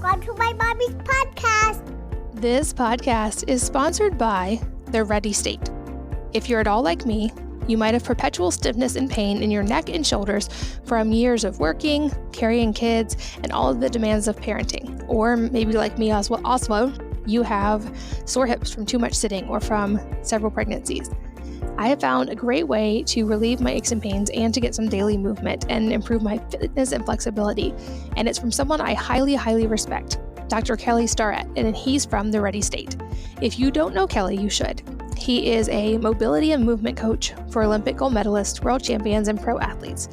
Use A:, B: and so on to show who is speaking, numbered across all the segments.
A: Welcome to my mommy's podcast.
B: This podcast is sponsored by the Ready State. If you're at all like me, you might have perpetual stiffness and pain in your neck and shoulders from years of working, carrying kids, and all of the demands of parenting. Or maybe like me also, you have sore hips from too much sitting or from several pregnancies. I have found a great way to relieve my aches and pains and to get some daily movement and improve my fitness and flexibility. And it's from someone I highly, highly respect, Dr. Kelly Starrett, and he's from the Ready State. If you don't know Kelly, you should. He is a mobility and movement coach for Olympic gold medalists, world champions, and pro athletes.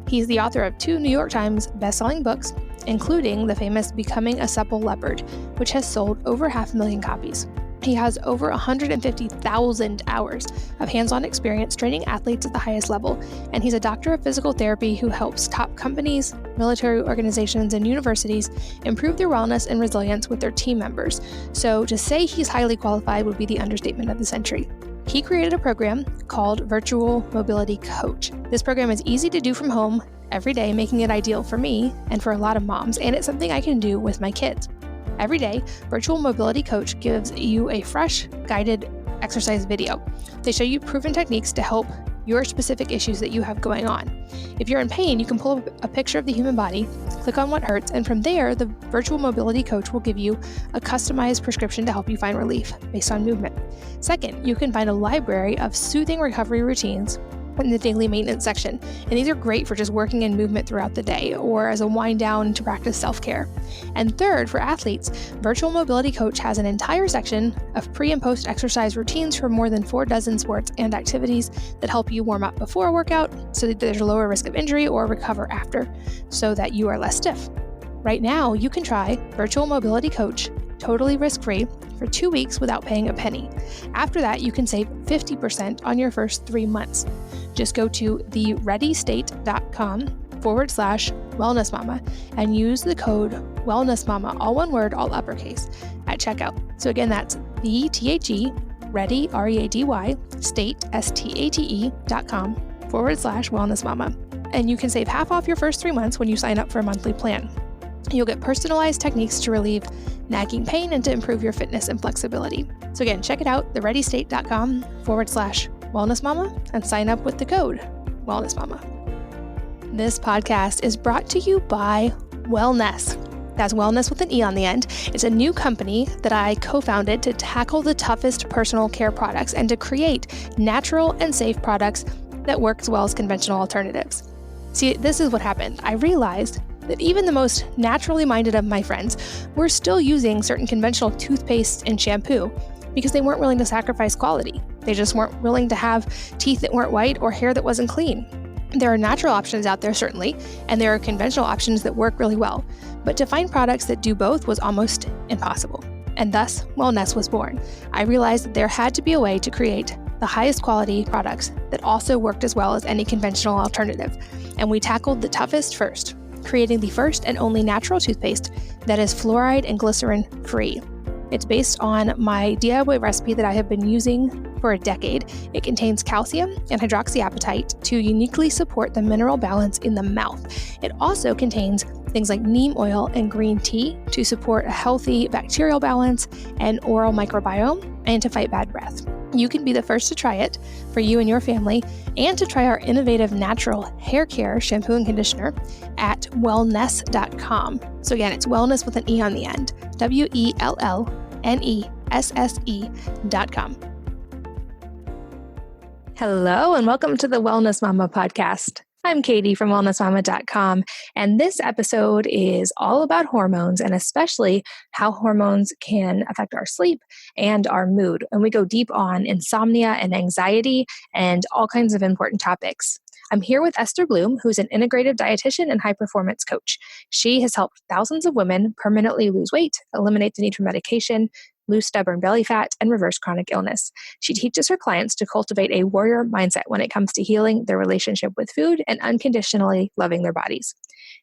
B: He's the author of 2 New York Times best-selling books, including the famous Becoming a Supple Leopard, which has sold over 500,000 copies. He has over 150,000 hours of hands-on experience training athletes at the highest level, and he's a doctor of physical therapy who helps top companies, military organizations, and universities improve their wellness and resilience with their team members. So to say he's highly qualified would be the understatement of the century. He created a program called Virtual Mobility Coach. This program is easy to do from home every day, making it ideal for me and for a lot of moms, and it's something I can do with my kids. Every day, Virtual Mobility Coach gives you a fresh, guided exercise video. They show you proven techniques to help your specific issues that you have going on. If you're in pain, you can pull up a picture of the human body, click on what hurts, and from there, the Virtual Mobility Coach will give you a customized prescription to help you find relief based on movement. Second, you can find a library of soothing recovery routines in the daily maintenance section. And these are great for just working in movement throughout the day or as a wind down to practice self-care. And third, for athletes, Virtual Mobility Coach has an entire section of pre and post exercise routines for more than 4 dozen sports and activities that help you warm up before a workout so that there's a lower risk of injury or recover after so that you are less stiff. Right now, you can try Virtual Mobility Coach totally risk-free for 2 weeks without paying a penny. After that, you can save 50% on your first 3 months. Just go to thereadystate.com/wellnessmama and use the code wellnessmama, all one word, all uppercase, at checkout. So again, that's ready, R-E-A-D-Y, state, STATE.com/wellnessmama. And you can save half off your first 3 months when you sign up for a monthly plan. You'll get personalized techniques to relieve nagging pain and to improve your fitness and flexibility. So again, check it out, thereadystate.com/wellnessmama, and sign up with the code wellnessmama. This podcast is brought to you by Wellness. That's wellness with an E on the end. It's a new company that I co-founded to tackle the toughest personal care products and to create natural and safe products that work as well as conventional alternatives. See, this is what happened. I realized that even the most naturally minded of my friends were still using certain conventional toothpaste and shampoo because they weren't willing to sacrifice quality. They just weren't willing to have teeth that weren't white or hair that wasn't clean. There are natural options out there, certainly, and there are conventional options that work really well. But to find products that do both was almost impossible. And thus, Wellness was born. I realized that there had to be a way to create the highest quality products that also worked as well as any conventional alternative. And we tackled the toughest first, creating the first and only natural toothpaste that is fluoride and glycerin free. It's based on my DIY recipe that I have been using for a decade. It contains calcium and hydroxyapatite to uniquely support the mineral balance in the mouth. It also contains things like neem oil and green tea to support a healthy bacterial balance and oral microbiome and to fight bad breath. You can be the first to try it for you and your family and to try our innovative natural hair care shampoo and conditioner at wellness.com. So again, it's wellness with an E on the end, WELLNESSE.com. Hello, and welcome to the Wellness Mama podcast. I'm Katie from wellnessmama.com, and this episode is all about hormones and especially how hormones can affect our sleep and our mood. And we go deep on insomnia and anxiety and all kinds of important topics. I'm here with Esther Blum, who's an integrative dietitian and high-performance coach. She has helped thousands of women permanently lose weight, eliminate the need for medication, lose stubborn belly fat, and reverse chronic illness. She teaches her clients to cultivate a warrior mindset when it comes to healing their relationship with food and unconditionally loving their bodies.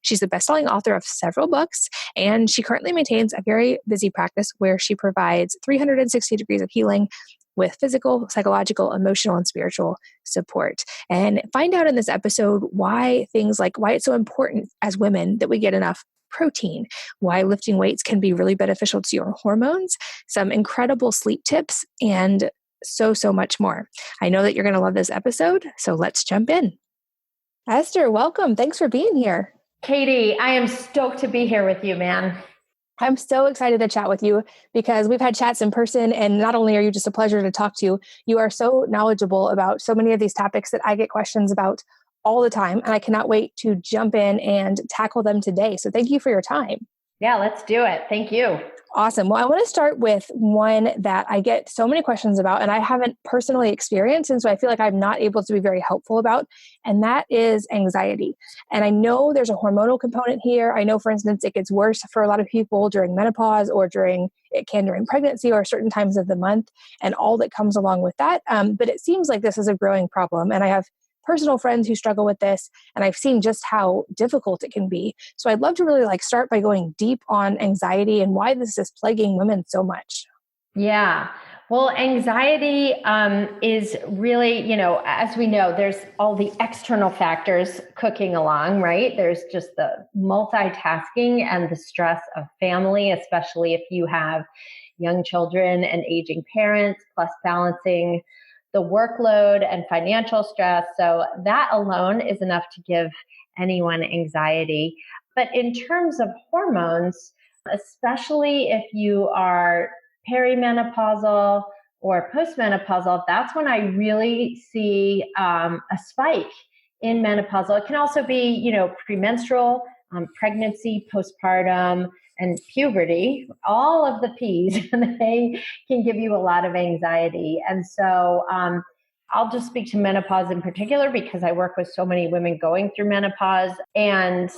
B: She's the best-selling author of several books, and she currently maintains a very busy practice where she provides 360 degrees of healing with physical, psychological, emotional, and spiritual support. And find out in this episode why it's so important as women that we get enough protein, why lifting weights can be really beneficial to your hormones, some incredible sleep tips, and so much more. I know that you're going to love this episode, so let's jump in. Esther, welcome. Thanks for being here.
C: Katie, I am stoked to be here with you, man.
B: I'm so excited to chat with you because we've had chats in person, and not only are you just a pleasure to talk to, you are so knowledgeable about so many of these topics that I get questions about all the time, and I cannot wait to jump in and tackle them today. So thank you for your time.
C: Yeah, let's do it. Thank you.
B: Awesome. Well, I want to start with one that I get so many questions about, and I haven't personally experienced, and so I feel like I'm not able to be very helpful about, and that is anxiety. And I know there's a hormonal component here. I know, for instance, it gets worse for a lot of people during menopause or during pregnancy or certain times of the month and all that comes along with that. But it seems like this is a growing problem, and I have personal friends who struggle with this, and I've seen just how difficult it can be. So I'd love to really start by going deep on anxiety and why this is plaguing women so much.
C: Yeah. Well, anxiety is really, as we know, there's all the external factors cooking along, right? There's just the multitasking and the stress of family, especially if you have young children and aging parents, plus balancing the workload and financial stress. So that alone is enough to give anyone anxiety. But in terms of hormones, especially if you are perimenopausal or postmenopausal, that's when I really see a spike in menopausal. It can also be, premenstrual, pregnancy, postpartum, and puberty, all of the P's, and they can give you a lot of anxiety. And so I'll just speak to menopause in particular because I work with so many women going through menopause. And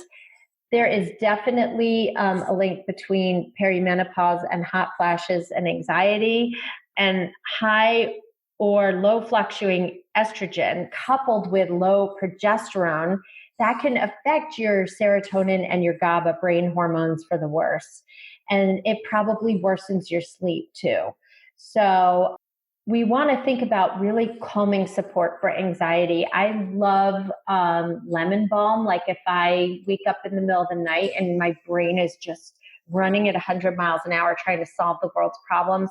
C: there is definitely a link between perimenopause and hot flashes and anxiety, and high or low fluctuating estrogen coupled with low progesterone that can affect your serotonin and your GABA brain hormones for the worse. And it probably worsens your sleep too. So we want to think about really calming support for anxiety. I love lemon balm. Like if I wake up in the middle of the night and my brain is just running at 100 miles an hour trying to solve the world's problems,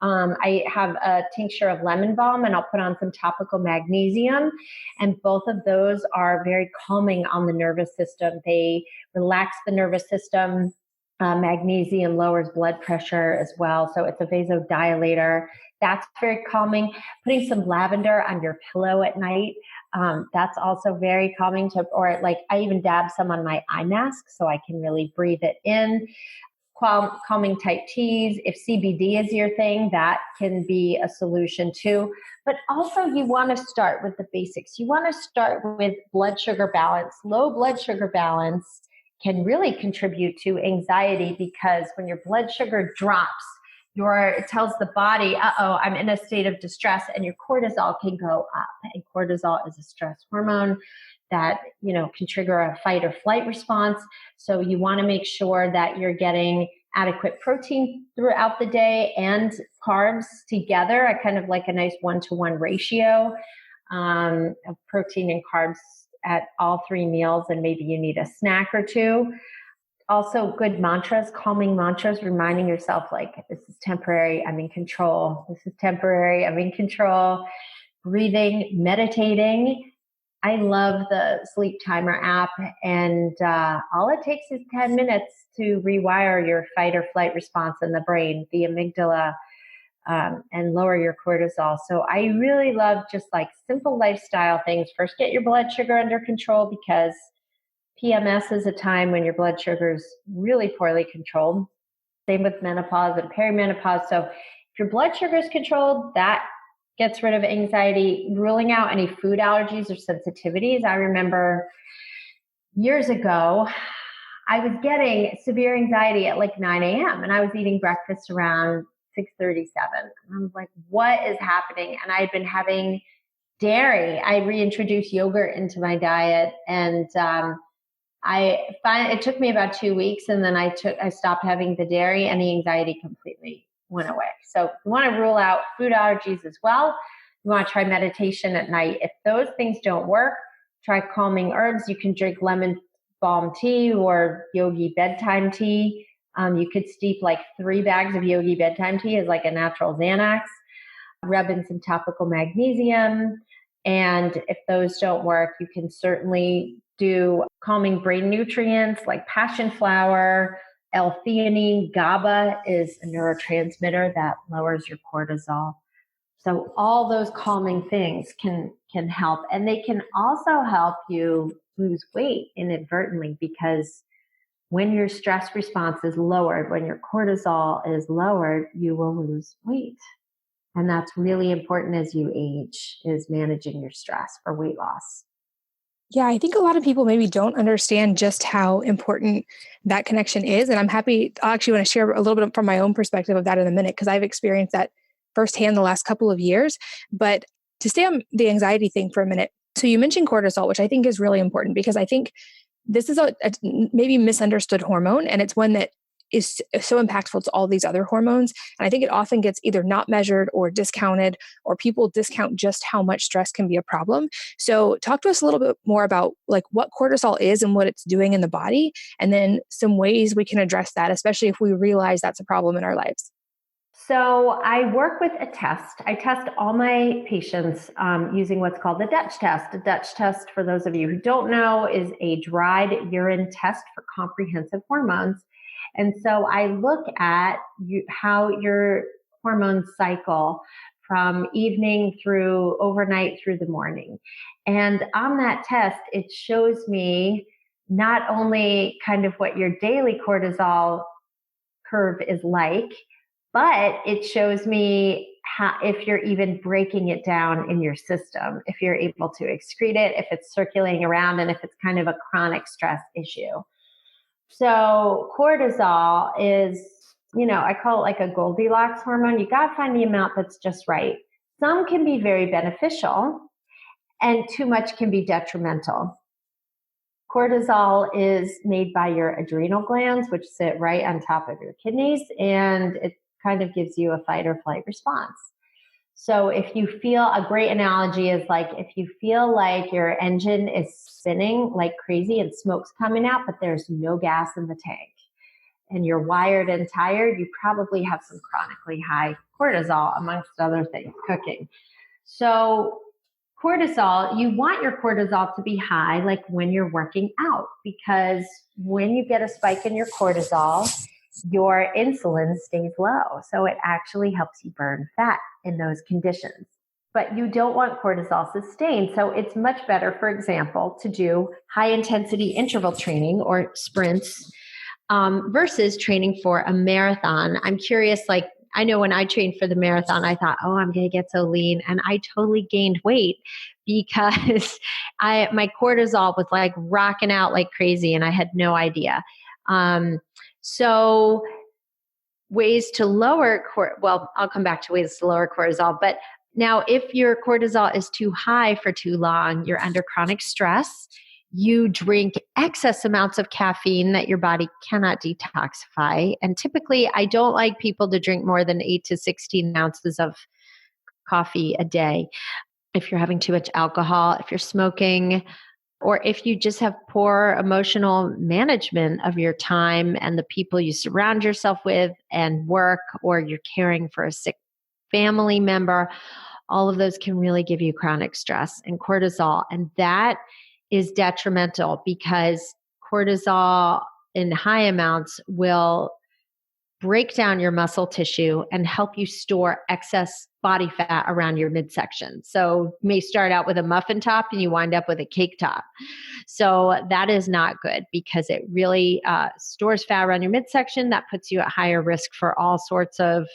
C: I have a tincture of lemon balm and I'll put on some topical magnesium. And both of those are very calming on the nervous system. They relax the nervous system. Magnesium lowers blood pressure as well. So it's a vasodilator. That's very calming. Putting some lavender on your pillow at night. That's also very calming I even dab some on my eye mask so I can really breathe it in. Calming type teas. If CBD is your thing, that can be a solution too. But also you want to start with the basics. You want to start with blood sugar balance. Low blood sugar balance can really contribute to anxiety because when your blood sugar drops, it tells the body, I'm in a state of distress, and your cortisol can go up. And cortisol is a stress hormone that, can trigger a fight or flight response. So you want to make sure that you're getting adequate protein throughout the day and carbs together, a kind of like a nice 1-to-1 ratio of protein and carbs at all 3 meals. And maybe you need a snack or two. Also good mantras, calming mantras, reminding yourself this is temporary, I'm in control. This is temporary, I'm in control. Breathing, meditating. I love the sleep timer app, and all it takes is 10 minutes to rewire your fight or flight response in the brain, the amygdala, and lower your cortisol. So I really love just simple lifestyle things. First, get your blood sugar under control because PMS is a time when your blood sugar is really poorly controlled. Same with menopause and perimenopause. So if your blood sugar is controlled, that gets rid of anxiety. Ruling out any food allergies or sensitivities. I remember years ago, I was getting severe anxiety at 9 a.m. and I was eating breakfast around 6:37. And I was like, what is happening? And I had been having dairy. I reintroduced yogurt into my diet, and it took me about 2 weeks, and then I stopped having the dairy, and the anxiety completely went away. So you want to rule out food allergies as well. You want to try meditation at night. If those things don't work, try calming herbs. You can drink lemon balm tea or yogi bedtime tea. You could steep like 3 bags of yogi bedtime tea as like a natural Xanax, rub in some topical magnesium. And if those don't work, you can certainly do calming brain nutrients like passion flower, L-theanine. GABA is a neurotransmitter that lowers your cortisol. So all those calming things can help. And they can also help you lose weight inadvertently, because when your stress response is lowered, when your cortisol is lowered, you will lose weight. And that's really important as you age, is managing your stress for weight loss.
B: Yeah, I think a lot of people maybe don't understand just how important that connection is. And I actually want to share a little bit from my own perspective of that in a minute, because I've experienced that firsthand the last couple of years. But to stay on the anxiety thing for a minute. So you mentioned cortisol, which I think is really important, because I think this is a maybe misunderstood hormone, and it's one that is so impactful to all these other hormones. And I think it often gets either not measured or discounted, or people discount just how much stress can be a problem. So talk to us a little bit more about like what cortisol is and what it's doing in the body, and then some ways we can address that, especially if we realize that's a problem in our lives.
C: So I work with a test. I test all my patients using what's called the Dutch test. A Dutch test, for those of you who don't know, is a dried urine test for comprehensive hormones. And so I look at how your hormones cycle from evening through overnight through the morning. And on that test, it shows me not only kind of what your daily cortisol curve is like, but it shows me if you're even breaking it down in your system, if you're able to excrete it, if it's circulating around, and if it's kind of a chronic stress issue. So cortisol is, I call it like a Goldilocks hormone. You got to find the amount that's just right. Some can be very beneficial, and too much can be detrimental. Cortisol is made by your adrenal glands, which sit right on top of your kidneys, and it kind of gives you a fight or flight response. So if you feel, a great analogy is like if you feel like your engine is spinning like crazy and smoke's coming out, but there's no gas in the tank, and you're wired and tired, you probably have some chronically high cortisol, amongst other things, cooking. So cortisol, you want your cortisol to be high like when you're working out, because when you get a spike in your cortisol, your insulin stays low. So it actually helps you burn fat in those conditions. But you don't want cortisol sustained. So it's much better, for example, to do high intensity interval training or sprints versus training for a marathon. I'm curious, like, I know when I trained for the marathon, I thought, I'm going to get so lean. And I totally gained weight because my cortisol was like rocking out like crazy, and I had no idea. So ways to lower, I'll come back to ways to lower cortisol. But now if your cortisol is too high for too long, you're under chronic stress, you drink excess amounts of caffeine that your body cannot detoxify. And typically, I don't like people to drink more than 8 to 16 ounces of coffee a day. If you're having too much alcohol, if you're smoking, or if you just have poor emotional management of your time and the people you surround yourself with and work, or you're caring for a sick family member, all of those can really give you chronic stress and cortisol. And that is detrimental, because cortisol in high amounts will break down your muscle tissue and help you store excess body fat around your midsection. So you may start out with a muffin top and you wind up with a cake top. So that is not good, because it really stores fat around your midsection. That puts you at higher risk for all sorts of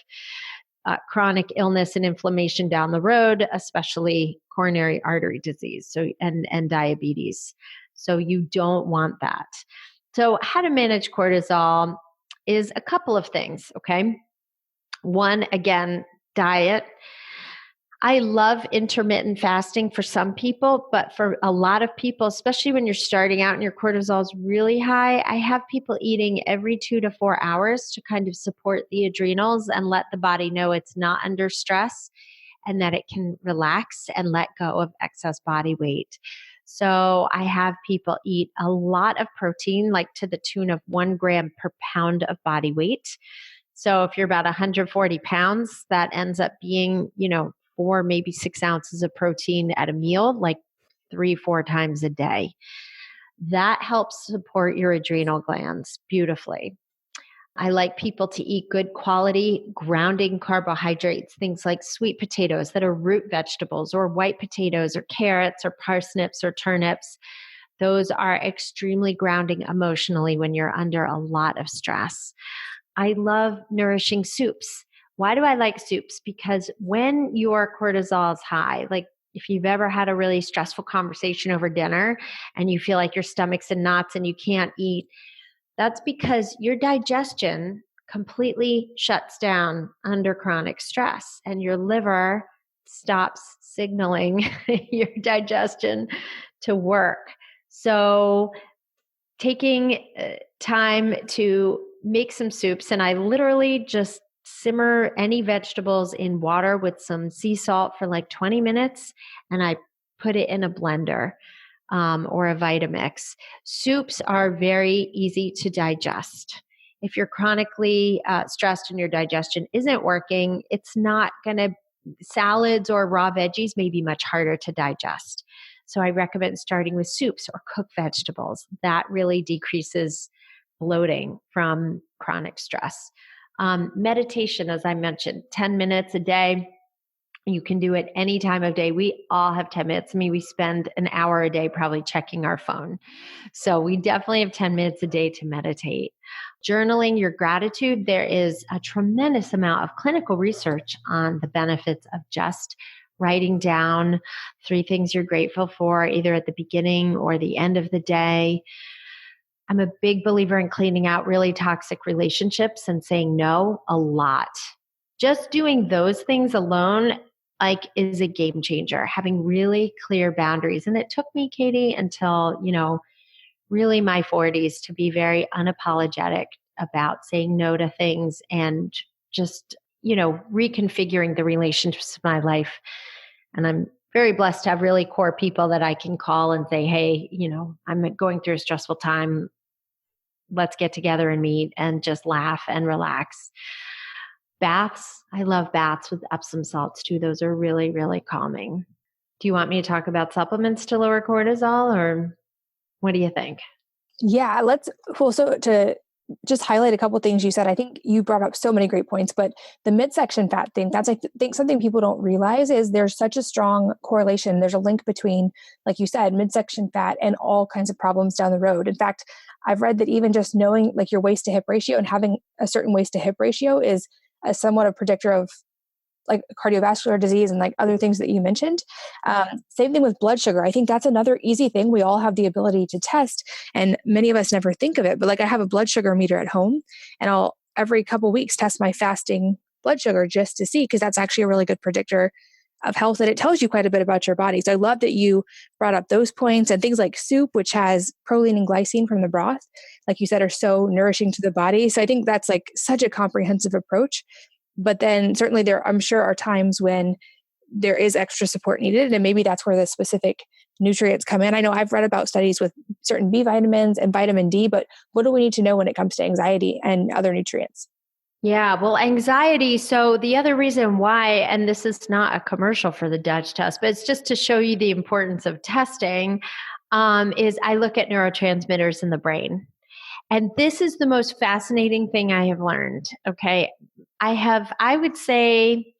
C: chronic illness and inflammation down the road, especially coronary artery disease and diabetes. So you don't want that. So how to manage cortisol is a couple of things, okay? One, again, diet. I love intermittent fasting for some people, but for a lot of people, especially when you're starting out and your cortisol is really high, I have people eating every 2 to 4 hours to kind of support the adrenals and let the body know it's not under stress and that it can relax and let go of excess body weight. So I have people eat a lot of protein, like to the tune of 1 gram per pound of body weight. So if you're about 140 pounds, that ends up being, 4, maybe 6 ounces of protein at a meal, like 3, 4 times a day. That helps support your adrenal glands beautifully. I like people to eat good quality grounding carbohydrates, things like sweet potatoes that are root vegetables, or white potatoes or carrots or parsnips or turnips. Those are extremely grounding emotionally when you're under a lot of stress. I love nourishing soups. Why do I like soups? Because when your cortisol is high, like if you've ever had a really stressful conversation over dinner and you feel like your stomach's in knots and you can't eat, that's because your digestion completely shuts down under chronic stress and your liver stops signaling your digestion to work. So taking time to make some soups, and I literally just simmer any vegetables in water with some sea salt for like 20 minutes, and I put it in a blender or a Vitamix. Soups are very easy to digest. If you're chronically stressed and your digestion isn't working, it's not going to, salads or raw veggies may be much harder to digest. So I recommend starting with soups or cooked vegetables. That really decreases bloating from chronic stress. Meditation, as I mentioned, 10 minutes a day. You can do it any time of day. We all have 10 minutes. I mean, we spend an hour a day probably checking our phone. So we definitely have 10 minutes a day to meditate. Journaling your gratitude. There is a tremendous amount of clinical research on the benefits of just writing down 3 things you're grateful for, either at the beginning or the end of the day. I'm a big believer in cleaning out really toxic relationships and saying no a lot. Just doing those things alone is a game changer, having really clear boundaries. And it took me, Katie, until, really my 40s to be very unapologetic about saying no to things and just, reconfiguring the relationships of my life. And I'm very blessed to have really core people that I can call and say, hey, I'm going through a stressful time. Let's get together and meet and just laugh and relax. Baths. I love baths with Epsom salts too. Those are really, really calming. Do you want me to talk about supplements to lower cortisol, or what do you think?
B: Yeah, so to just highlight a couple of things you said, I think you brought up so many great points, but the midsection fat thing, that's, I think something people don't realize is there's such a strong correlation. There's a link between, like you said, midsection fat and all kinds of problems down the road. In fact, I've read that even just knowing like your waist to hip ratio and having a certain waist to hip ratio is a somewhat a predictor of like cardiovascular disease and like other things that you mentioned. Same thing with blood sugar. I think that's another easy thing. We all have the ability to test, and many of us never think of it, but like I have a blood sugar meter at home, and I'll every couple of weeks test my fasting blood sugar just to see, because that's actually a really good predictor of health, and it tells you quite a bit about your body. So I love that you brought up those points, and things like soup, which has proline and glycine from the broth, like you said, are so nourishing to the body. So I think that's like such a comprehensive approach. But then certainly I'm sure are times when there is extra support needed. And maybe that's where the specific nutrients come in. I know I've read about studies with certain B vitamins and vitamin D, but what do we need to know when it comes to anxiety and other nutrients?
C: Yeah, well, anxiety. So the other reason why, and this is not a commercial for the Dutch test, but it's just to show you the importance of testing, is I look at neurotransmitters in the brain. And this is the most fascinating thing I have learned. Okay. I would say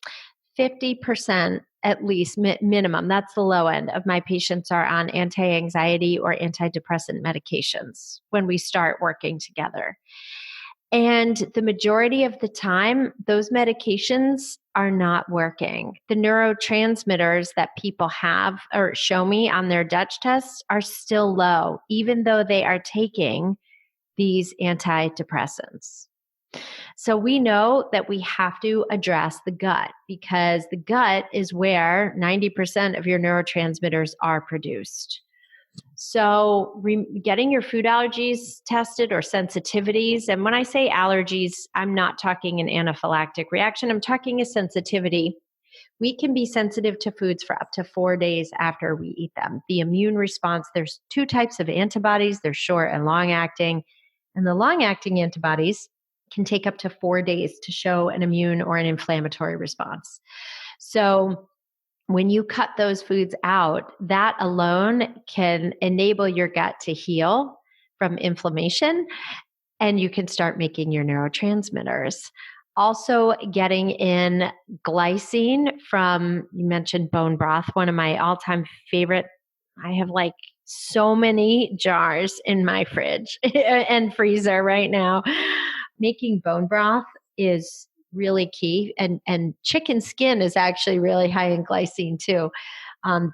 C: 50% at least minimum, that's the low end of my patients are on anti-anxiety or antidepressant medications when we start working together. And the majority of the time, those medications are not working. The neurotransmitters that people have or show me on their Dutch tests are still low, even though they are taking these antidepressants. So we know that we have to address the gut because the gut is where 90% of your neurotransmitters are produced. So getting your food allergies tested or sensitivities, and when I say allergies, I'm not talking an anaphylactic reaction, I'm talking a sensitivity. We can be sensitive to foods for up to 4 days after we eat them. The immune response, there's two types of antibodies, they're short and long acting. And the long acting antibodies can take up to 4 days to show an immune or an inflammatory response. So when you cut those foods out, that alone can enable your gut to heal from inflammation, and you can start making your neurotransmitters. Also, getting in glycine from, you mentioned bone broth, one of my all-time favorite. I have like so many jars in my fridge and freezer right now. Making bone broth is really key. And chicken skin is actually really high in glycine too.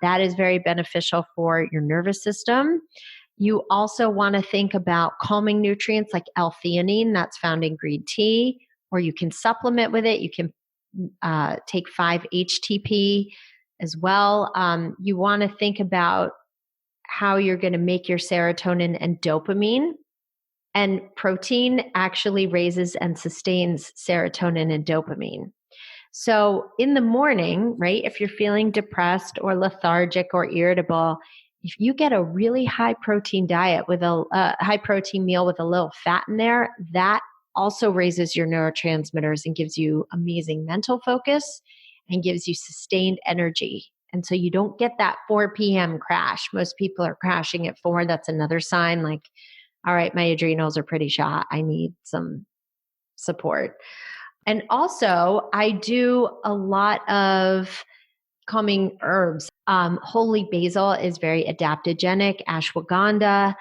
C: That is very beneficial for your nervous system. You also want to think about calming nutrients like L-theanine, that's found in green tea, or you can supplement with it. You can take 5-HTP as well. You want to think about how you're going to make your serotonin and dopamine. And protein actually raises and sustains serotonin and dopamine. So in the morning, right, if you're feeling depressed or lethargic or irritable, if you get a really high protein diet with a high protein meal with a little fat in there, that also raises your neurotransmitters and gives you amazing mental focus and gives you sustained energy. And so you don't get that 4 p.m. crash. Most people are crashing at 4. That's another sign like, all right, my adrenals are pretty shot. I need some support. And also, I do a lot of calming herbs. Holy basil is very adaptogenic, ashwagandha.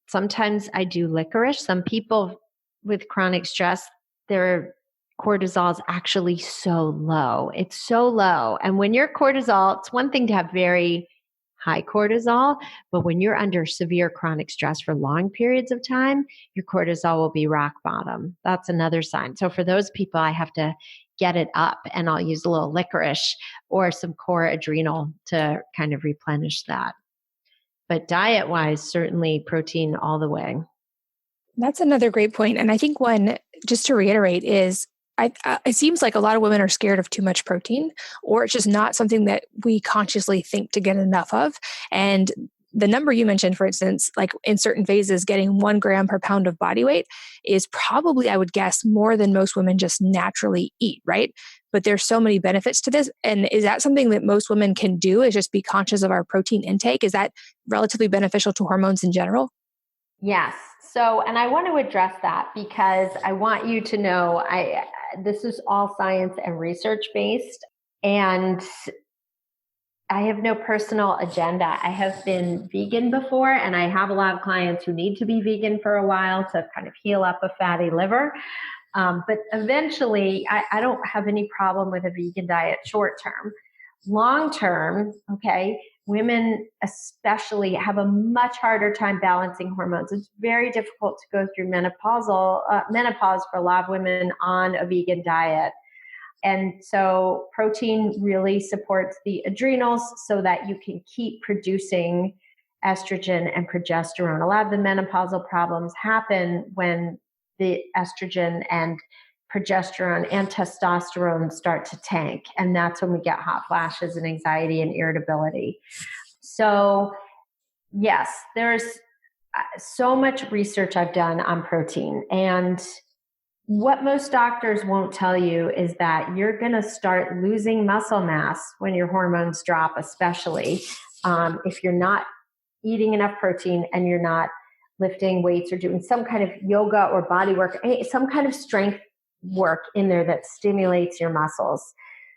C: Sometimes I do licorice. Some people with chronic stress, their cortisol is actually so low. It's so low. And when your cortisol, it's one thing to have very high cortisol, but when you're under severe chronic stress for long periods of time, your cortisol will be rock bottom. That's another sign. So for those people, I have to get it up and I'll use a little licorice or some core adrenal to kind of replenish that. But diet-wise, certainly protein all the way.
B: That's another great point. And I think one, just to reiterate, is it seems like a lot of women are scared of too much protein, or it's just not something that we consciously think to get enough of. And the number you mentioned, for instance, like in certain phases, getting 1 gram per pound of body weight is probably, I would guess, more than most women just naturally eat, right? But there's so many benefits to this. And is that something that most women can do, is just be conscious of our protein intake? Is that relatively beneficial to hormones in general?
C: Yes. So, and I want to address that because I want you to know this is all science and research based, and I have no personal agenda. I have been vegan before, and I have a lot of clients who need to be vegan for a while to kind of heal up a fatty liver. But eventually, I don't have any problem with a vegan diet short term. Long term, okay, women especially have a much harder time balancing hormones. It's very difficult to go through menopause for a lot of women on a vegan diet. And so protein really supports the adrenals so that you can keep producing estrogen and progesterone. A lot of the menopausal problems happen when the estrogen and progesterone and testosterone start to tank. And that's when we get hot flashes and anxiety and irritability. So yes, there's so much research I've done on protein. And what most doctors won't tell you is that you're going to start losing muscle mass when your hormones drop, especially if you're not eating enough protein and you're not lifting weights or doing some kind of yoga or body work, some kind of strength work in there that stimulates your muscles.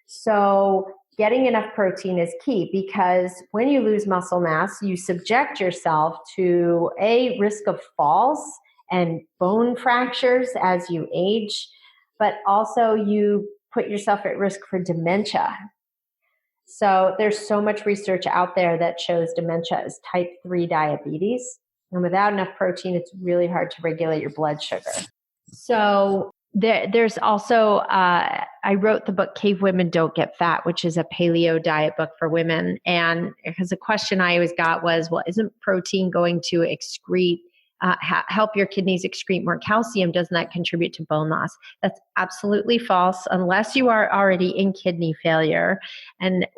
C: So getting enough protein is key because when you lose muscle mass, you subject yourself to a risk of falls and bone fractures as you age, but also you put yourself at risk for dementia. So there's so much research out there that shows dementia is type 3 diabetes. And without enough protein, it's really hard to regulate your blood sugar. So There's also, I wrote the book Cave Women Don't Get Fat, which is a paleo diet book for women. And because the question I always got was, well, isn't protein going to help your kidneys excrete more calcium? Doesn't that contribute to bone loss? That's absolutely false, unless you are already in kidney failure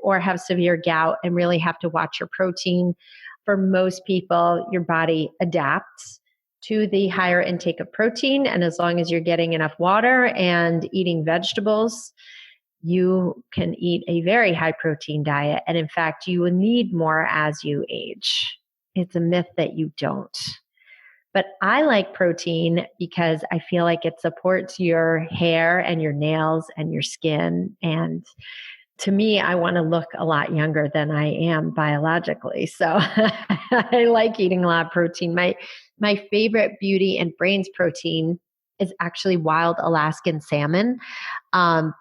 C: or have severe gout and really have to watch your protein. For most people, your body adapts to the higher intake of protein. And as long as you're getting enough water and eating vegetables, you can eat a very high protein diet. And in fact, you will need more as you age. It's a myth that you don't. But I like protein because I feel like it supports your hair and your nails and your skin. And to me, I want to look a lot younger than I am biologically. So I like eating a lot of protein. My favorite beauty and brains protein is actually wild Alaskan salmon. And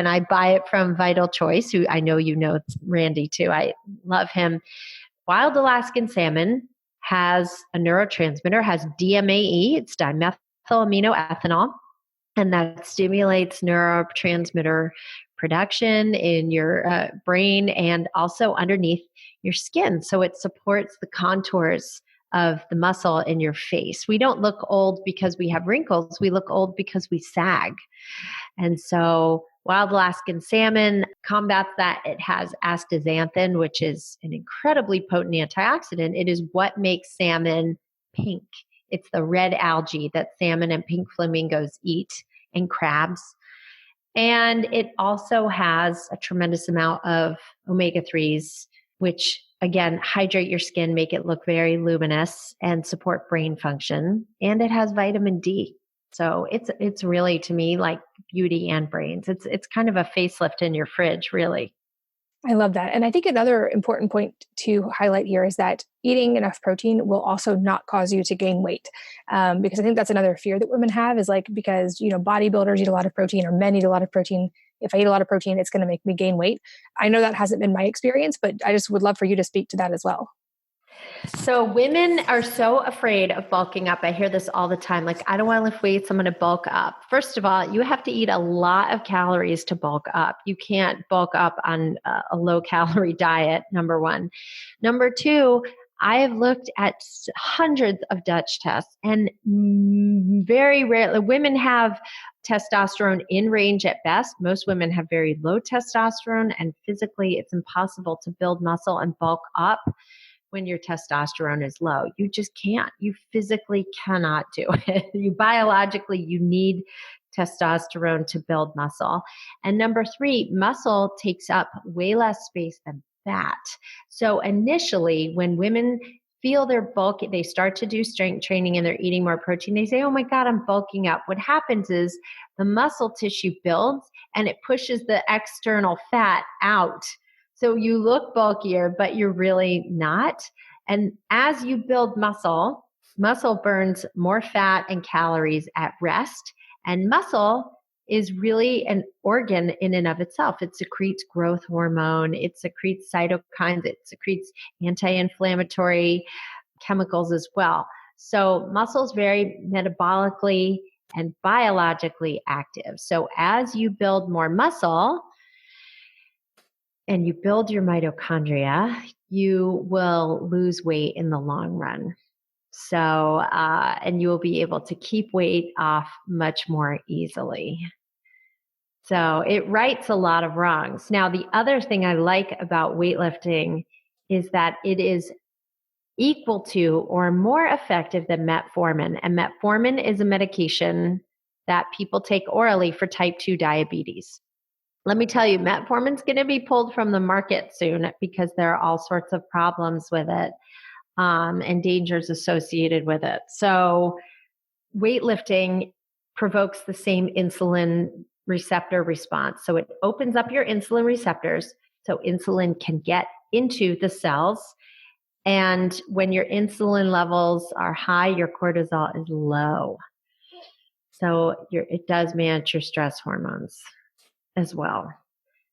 C: I buy it from Vital Choice, who I know you know, Randy too. I love him. Wild Alaskan salmon has a neurotransmitter, has DMAE, it's dimethyl amino ethanol, and that stimulates neurotransmitter production in your brain and also underneath your skin. So it supports the contours of the muscle in your face. We don't look old because we have wrinkles. We look old because we sag. And so wild Alaskan salmon combats that. It has astaxanthin, which is an incredibly potent antioxidant. It is what makes salmon pink. It's the red algae that salmon and pink flamingos eat, and crabs. And it also has a tremendous amount of omega-3s, which again, hydrate your skin, make it look very luminous and support brain function. And it has vitamin D. So it's really, to me, like beauty and brains. It's kind of a facelift in your fridge, really.
B: I love that. And I think another important point to highlight here is that eating enough protein will also not cause you to gain weight. Because I think that's another fear that women have is like, because, bodybuilders eat a lot of protein or men eat a lot of protein. If I eat a lot of protein, it's going to make me gain weight. I know that hasn't been my experience, but I just would love for you to speak to that as well.
C: So women are so afraid of bulking up. I hear this all the time. Like, I don't want to lift weights. I'm going to bulk up. First of all, you have to eat a lot of calories to bulk up. You can't bulk up on a low calorie diet, number one. Number two, I have looked at hundreds of Dutch tests, and very rarely women have testosterone in range at best. Most women have very low testosterone, and physically it's impossible to build muscle and bulk up when your testosterone is low. You just can't. You physically cannot do it. You biologically, you need testosterone to build muscle. And number three, muscle takes up way less space than fat. So initially, when women feel they're bulking, they start to do strength training and they're eating more protein, they say, oh my God, I'm bulking up. What happens is the muscle tissue builds and it pushes the external fat out. So you look bulkier, but you're really not. And as you build muscle burns more fat and calories at rest. And muscle is really an organ in and of itself. It secretes growth hormone. It secretes cytokines. It secretes anti-inflammatory chemicals as well. So muscle is very metabolically and biologically active. So as you build more muscle, and you build your mitochondria, you will lose weight in the long run. So, and you will be able to keep weight off much more easily. So it rights a lot of wrongs. Now, the other thing I like about weightlifting is that it is equal to or more effective than metformin. And metformin is a medication that people take orally for type 2 diabetes. Let me tell you, metformin's going to be pulled from the market soon because there are all sorts of problems with it and dangers associated with it. So weightlifting provokes the same insulin receptor response. So it opens up your insulin receptors so insulin can get into the cells. And when your insulin levels are high, your cortisol is low. So it does manage your stress hormones as well.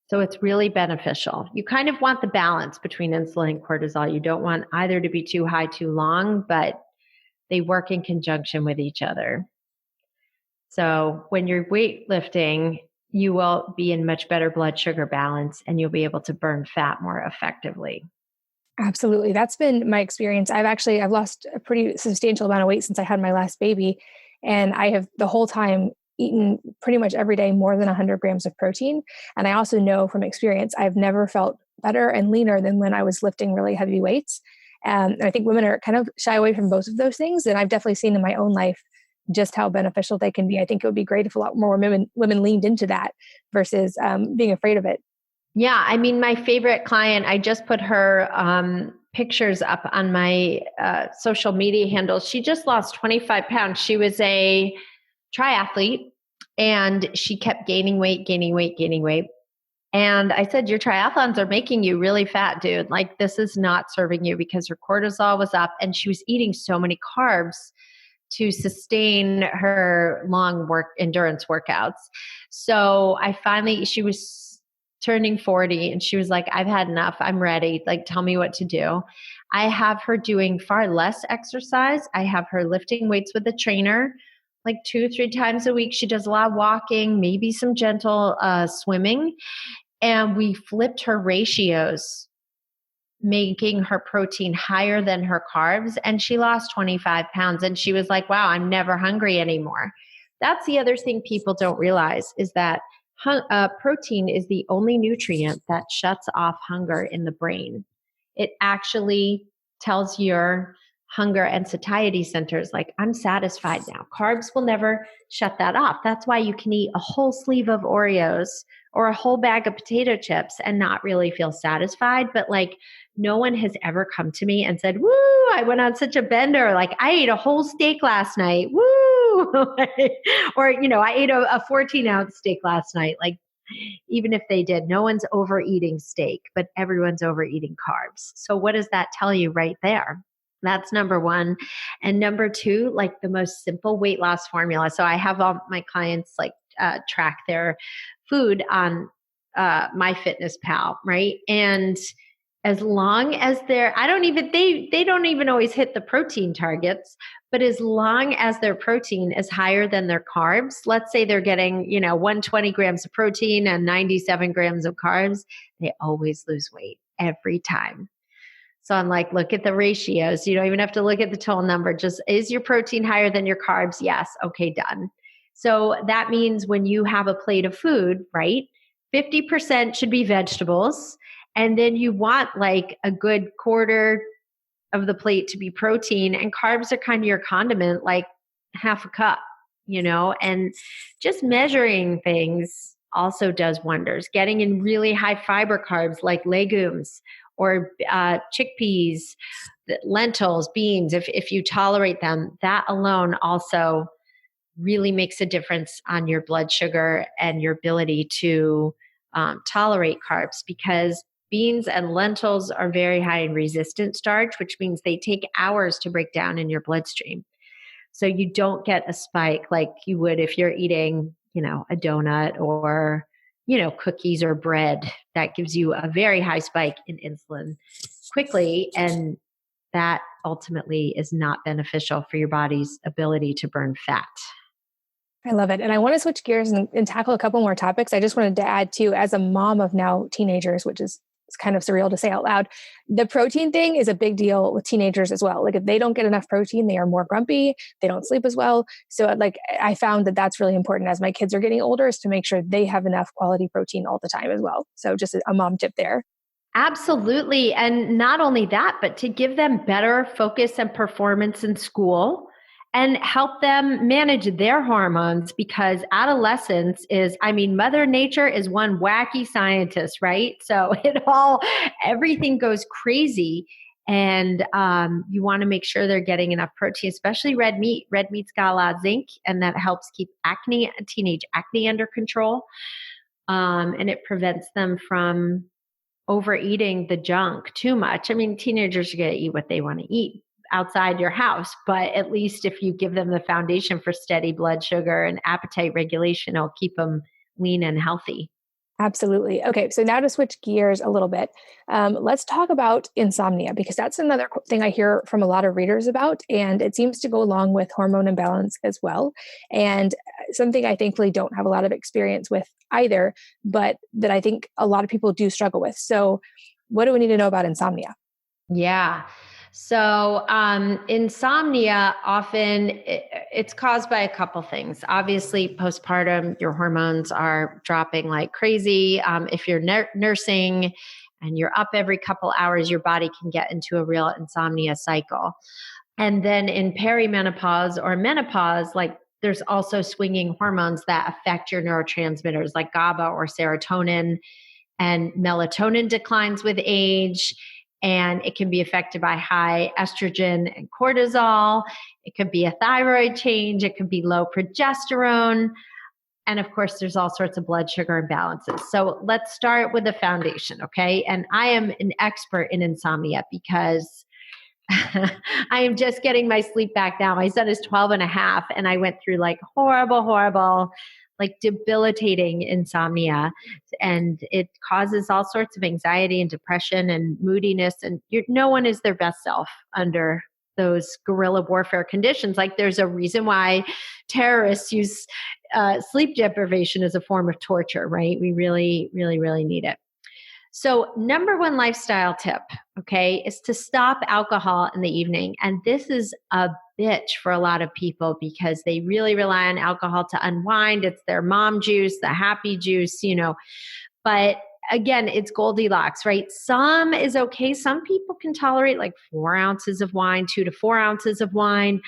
C: So it's really beneficial. You kind of want the balance between insulin and cortisol. You don't want either to be too high, too long, but they work in conjunction with each other. So when you're weightlifting, you will be in much better blood sugar balance and you'll be able to burn fat more effectively.
B: Absolutely. That's been my experience. I've lost a pretty substantial amount of weight since I had my last baby. And I have the whole time eaten pretty much every day more than 100 grams of protein. And I also know from experience, I've never felt better and leaner than when I was lifting really heavy weights. And I think women are kind of shy away from both of those things. And I've definitely seen in my own life just how beneficial they can be. I think it would be great if a lot more women leaned into that versus being afraid of it.
C: Yeah, I mean, my favorite client, I just put her pictures up on my social media handles. She just lost 25 pounds. She was a triathlete and she kept gaining weight. And I said, your triathlons are making you really fat, dude. Like, this is not serving you, because her cortisol was up and she was eating so many carbs to sustain her long endurance workouts. So she was turning 40 and she was like, I've had enough. I'm ready. Like, tell me what to do. I have her doing far less exercise. I have her lifting weights with a trainer like 2-3 times a week. She does a lot of walking, maybe some gentle swimming. And we flipped her ratios, making her protein higher than her carbs. And she lost 25 pounds. And she was like, wow, I'm never hungry anymore. That's the other thing people don't realize, is that protein is the only nutrient that shuts off hunger in the brain. It actually tells your hunger and satiety centers, like, I'm satisfied now. Carbs will never shut that off. That's why you can eat a whole sleeve of Oreos or a whole bag of potato chips and not really feel satisfied. But like, no one has ever come to me and said, woo, I went on such a bender. Like, I ate a whole steak last night. Woo. Or, I ate a 14-ounce steak last night. Like, even if they did, no one's overeating steak, but everyone's overeating carbs. So what does that tell you right there? That's number one. And number two, like the most simple weight loss formula. So I have all my clients track their food on MyFitnessPal, right? And as long as they don't even always hit the protein targets, but as long as their protein is higher than their carbs, let's say they're getting, 120 grams of protein and 97 grams of carbs, they always lose weight every time. So I'm like, look at the ratios. You don't even have to look at the total number. Just, is your protein higher than your carbs? Yes. Okay, done. So that means when you have a plate of food, right, 50% should be vegetables. And then you want like a good quarter of the plate to be protein, and carbs are kind of your condiment, like half a cup, and just measuring things also does wonders. Getting in really high fiber carbs like legumes or chickpeas, lentils, beans, if you tolerate them, that alone also really makes a difference on your blood sugar and your ability to tolerate carbs, because beans and lentils are very high in resistant starch, which means they take hours to break down in your bloodstream. So you don't get a spike like you would if you're eating, a donut or, cookies or bread. That gives you a very high spike in insulin quickly. And that ultimately is not beneficial for your body's ability to burn fat.
B: I love it. And I want to switch gears and tackle a couple more topics. I just wanted to add too, as a mom of now teenagers, which is it's kind of surreal to say out loud, the protein thing is a big deal with teenagers as well. Like, if they don't get enough protein, they are more grumpy, they don't sleep as well. So like, I found that that's really important as my kids are getting older, is to make sure they have enough quality protein all the time as well. So just a mom tip there.
C: Absolutely. And not only that, but to give them better focus and performance in school and help them manage their hormones, because adolescence is, Mother Nature is one wacky scientist, right? So everything goes crazy. And you want to make sure they're getting enough protein, especially red meat. Red meat's got a lot of zinc, and that helps keep teenage acne under control. And it prevents them from overeating the junk too much. Teenagers are going to eat what they want to eat outside your house, but at least if you give them the foundation for steady blood sugar and appetite regulation, it'll keep them lean and healthy.
B: Absolutely. Okay. So now to switch gears a little bit, let's talk about insomnia, because that's another thing I hear from a lot of readers about, and it seems to go along with hormone imbalance as well. And something I thankfully don't have a lot of experience with either, but that I think a lot of people do struggle with. So what do we need to know about insomnia?
C: Yeah. So, insomnia often it's caused by a couple things. Obviously, postpartum, your hormones are dropping like crazy. If you're nursing and you're up every couple hours, your body can get into a real insomnia cycle. And then in perimenopause or menopause, like there's also swinging hormones that affect your neurotransmitters like GABA or serotonin, and melatonin declines with age. And it can be affected by high estrogen and cortisol. It could be a thyroid change. It could be low progesterone. And of course, there's all sorts of blood sugar imbalances. So let's start with the foundation, okay? And I am an expert in insomnia because I am just getting my sleep back now. My son is 12 and a half, and I went through like horrible, like debilitating insomnia. And it causes all sorts of anxiety and depression and moodiness. And no one is their best self under those guerrilla warfare conditions. Like there's a reason why terrorists use sleep deprivation as a form of torture, right? We really need it. So number one lifestyle tip, okay, is to stop alcohol in the evening. And this is a bitch for a lot of people because they really rely on alcohol to unwind. It's their mom juice, the happy juice, but again, it's Goldilocks, right? Some is okay. Some people can tolerate like 4 ounces of wine, 2 to 4 ounces of wine.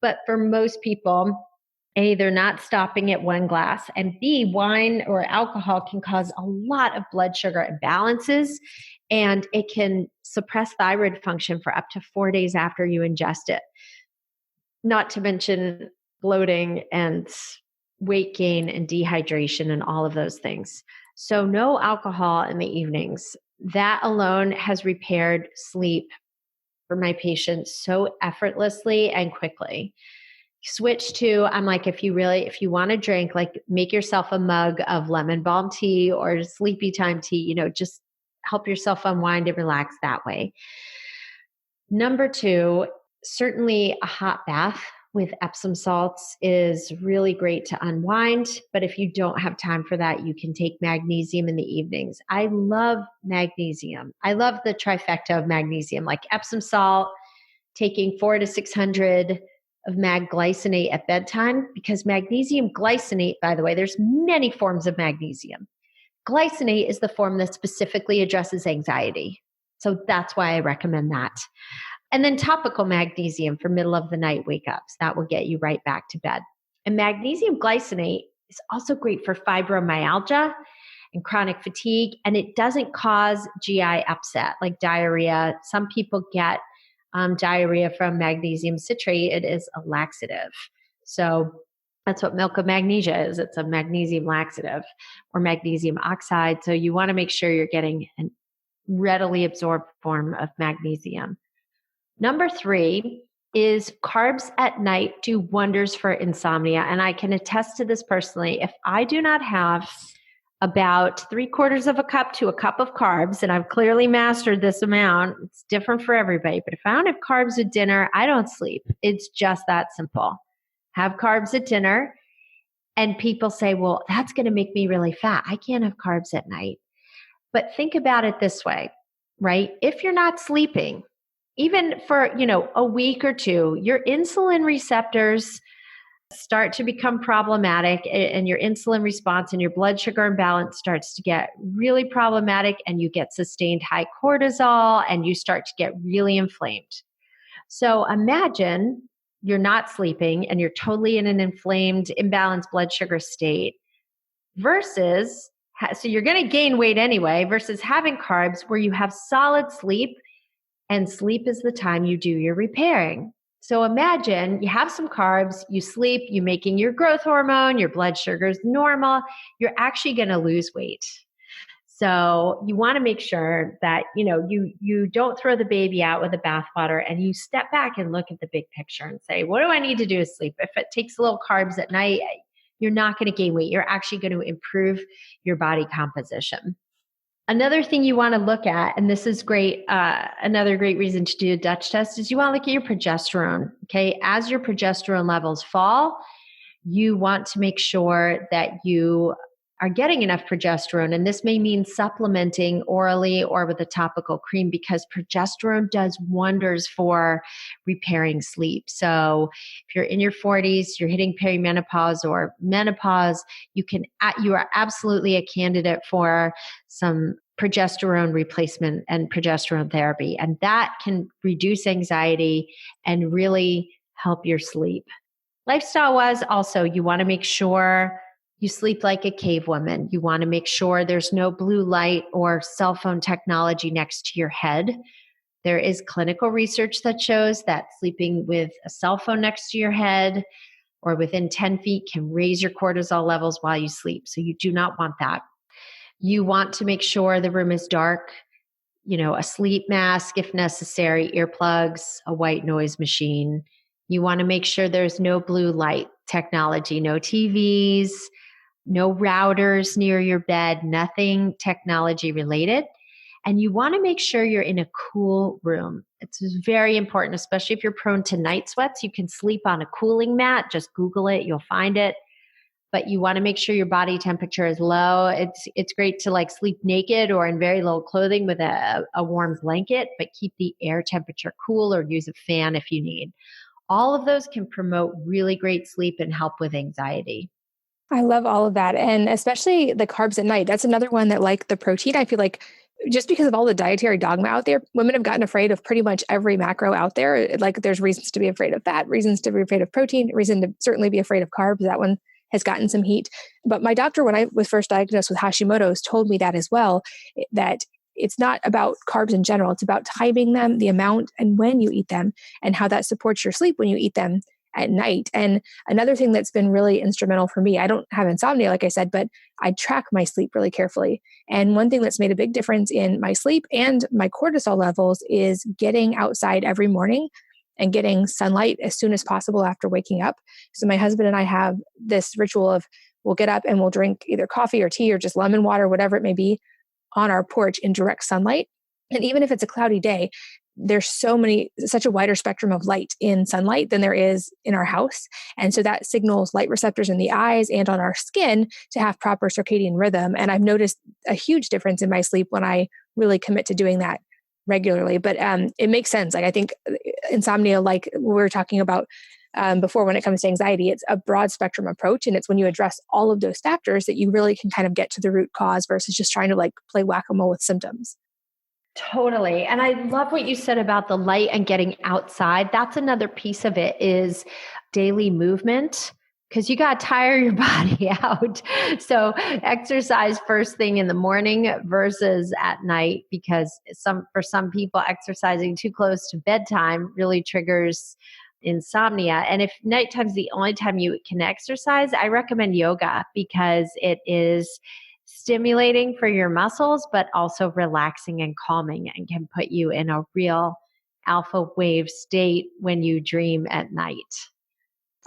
C: But for most people, A, they're not stopping at one glass, and B, wine or alcohol can cause a lot of blood sugar imbalances, and it can suppress thyroid function for up to 4 days after you ingest it. Not to mention bloating and weight gain and dehydration and all of those things. So no alcohol in the evenings. That alone has repaired sleep for my patients so effortlessly and quickly. Switch to, I'm like, if you want to drink, like make yourself a mug of lemon balm tea or sleepy time tea, just help yourself unwind and relax that way. Number 2, certainly a hot bath with Epsom salts is really great to unwind. But if you don't have time for that, you can take magnesium in the evenings. I love magnesium. I love the trifecta of magnesium, like Epsom salt, taking 400 to 600 of mag glycinate at bedtime, because magnesium glycinate, by the way, there's many forms of magnesium. Glycinate is the form that specifically addresses anxiety. So that's why I recommend that. And then topical magnesium for middle of the night wake ups. That will get you right back to bed. And magnesium glycinate is also great for fibromyalgia and chronic fatigue. And it doesn't cause GI upset like diarrhea. Some people get diarrhea from magnesium citrate. It is a laxative. So that's what milk of magnesia is. It's a magnesium laxative or magnesium oxide. So you want to make sure you're getting a readily absorbed form of magnesium. Number 3 is carbs at night do wonders for insomnia. And I can attest to this personally. If I do not have about 3/4 of a cup to a cup of carbs, and I've clearly mastered this amount, it's different for everybody, but if I don't have carbs at dinner, I don't sleep. It's just that simple. Have carbs at dinner. And people say, well, that's going to make me really fat. I can't have carbs at night. But think about it this way, right? If you're not sleeping, even for, a week or 2, your insulin receptors start to become problematic, and your insulin response and your blood sugar imbalance starts to get really problematic, and you get sustained high cortisol and you start to get really inflamed. So imagine you're not sleeping and you're totally in an inflamed, imbalanced blood sugar state versus, so you're going to gain weight anyway, versus having carbs where you have solid sleep, and sleep is the time you do your repairing. So imagine you have some carbs, you sleep, you're making your growth hormone, your blood sugar is normal, you're actually going to lose weight. So you want to make sure that, you don't throw the baby out with the bathwater, and you step back and look at the big picture and say, what do I need to do to sleep? If it takes a little carbs at night, you're not going to gain weight. You're actually going to improve your body composition. Another thing you want to look at, and this is great, another great reason to do a Dutch test, is you want to look at your progesterone. Okay. As your progesterone levels fall, you want to make sure that you are getting enough progesterone. And this may mean supplementing orally or with a topical cream, because progesterone does wonders for repairing sleep. So if you're in your 40s, you're hitting perimenopause or menopause, you are absolutely a candidate for some progesterone replacement and progesterone therapy. And that can reduce anxiety and really help your sleep. Lifestyle wise, also, you want to make sure you sleep like a cave woman. You want to make sure there's no blue light or cell phone technology next to your head. There is clinical research that shows that sleeping with a cell phone next to your head or within 10 feet can raise your cortisol levels while you sleep. So you do not want that. You want to make sure the room is dark, a sleep mask if necessary, earplugs, a white noise machine. You want to make sure there's no blue light technology, no TVs, no routers near your bed, nothing technology related. And you want to make sure you're in a cool room. It's very important, especially if you're prone to night sweats. You can sleep on a cooling mat. Just Google it. You'll find it. But you want to make sure your body temperature is low. It's great to sleep naked or in very low clothing with a warm blanket, but keep the air temperature cool or use a fan if you need. All of those can promote really great sleep and help with anxiety.
B: I love all of that. And especially the carbs at night. That's another one that, like the protein, I feel like just because of all the dietary dogma out there, women have gotten afraid of pretty much every macro out there. Like there's reasons to be afraid of fat, reasons to be afraid of protein, reason to certainly be afraid of carbs. That one has gotten some heat. But my doctor, when I was first diagnosed with Hashimoto's, told me that as well, that it's not about carbs in general. It's about timing them, the amount, and when you eat them, and how that supports your sleep when you eat them at night. And another thing that's been really instrumental for me, I don't have insomnia, like I said, but I track my sleep really carefully. And one thing that's made a big difference in my sleep and my cortisol levels is getting outside every morning and getting sunlight as soon as possible after waking up. So my husband and I have this ritual of we'll get up and we'll drink either coffee or tea or just lemon water, whatever it may be, on our porch in direct sunlight. And even if it's a cloudy day, there's such a wider spectrum of light in sunlight than there is in our house. And so that signals light receptors in the eyes and on our skin to have proper circadian rhythm. And I've noticed a huge difference in my sleep when I really commit to doing that regularly. But it makes sense. Like I think insomnia, like we were talking about before, when it comes to anxiety, it's a broad spectrum approach. And it's when you address all of those factors that you really can kind of get to the root cause versus just trying to play whack-a-mole with symptoms.
C: Totally. And I love what you said about the light and getting outside. That's another piece of it is daily movement, because you got to tire your body out. So exercise first thing in the morning versus at night, because for some people, exercising too close to bedtime really triggers insomnia. And if nighttime's the only time you can exercise, I recommend yoga, because it is stimulating for your muscles, but also relaxing and calming, and can put you in a real alpha wave state when you dream at night.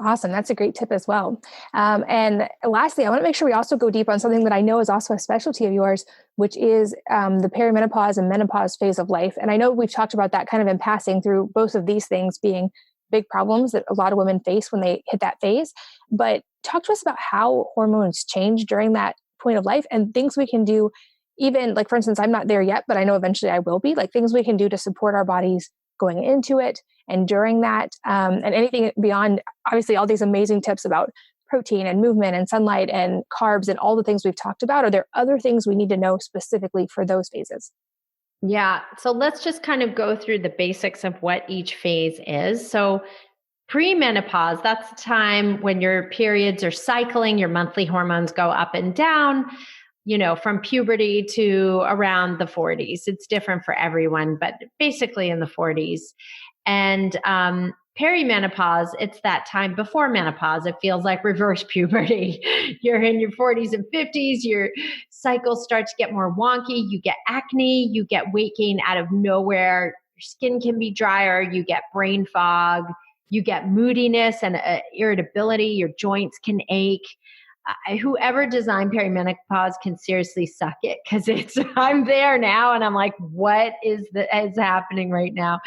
B: Awesome. That's a great tip as well. And lastly, I want to make sure we also go deep on something that I know is also a specialty of yours, which is the perimenopause and menopause phase of life. And I know we've talked about that kind of in passing through both of these things being big problems that a lot of women face when they hit that phase. But talk to us about how hormones change during that point of life and things we can do, even for instance, I'm not there yet, but I know eventually I will be, things we can do to support our bodies going into it and during that, and anything beyond, obviously, all these amazing tips about protein and movement and sunlight and carbs and all the things we've talked about. Are there other things we need to know specifically for those phases?
C: Yeah. So let's just kind of go through the basics of what each phase is. So premenopause, that's the time when your periods are cycling, your monthly hormones go up and down, from puberty to around the 40s. It's different for everyone, but basically in the 40s. And perimenopause, it's that time before menopause. It feels like reverse puberty. You're in your 40s and 50s, your cycles start to get more wonky. You get acne, you get weight gain out of nowhere. Your skin can be drier, you get brain fog. You get moodiness and irritability. Your joints can ache. Whoever designed perimenopause can seriously suck it, because I'm there now and I'm like, what is happening right now?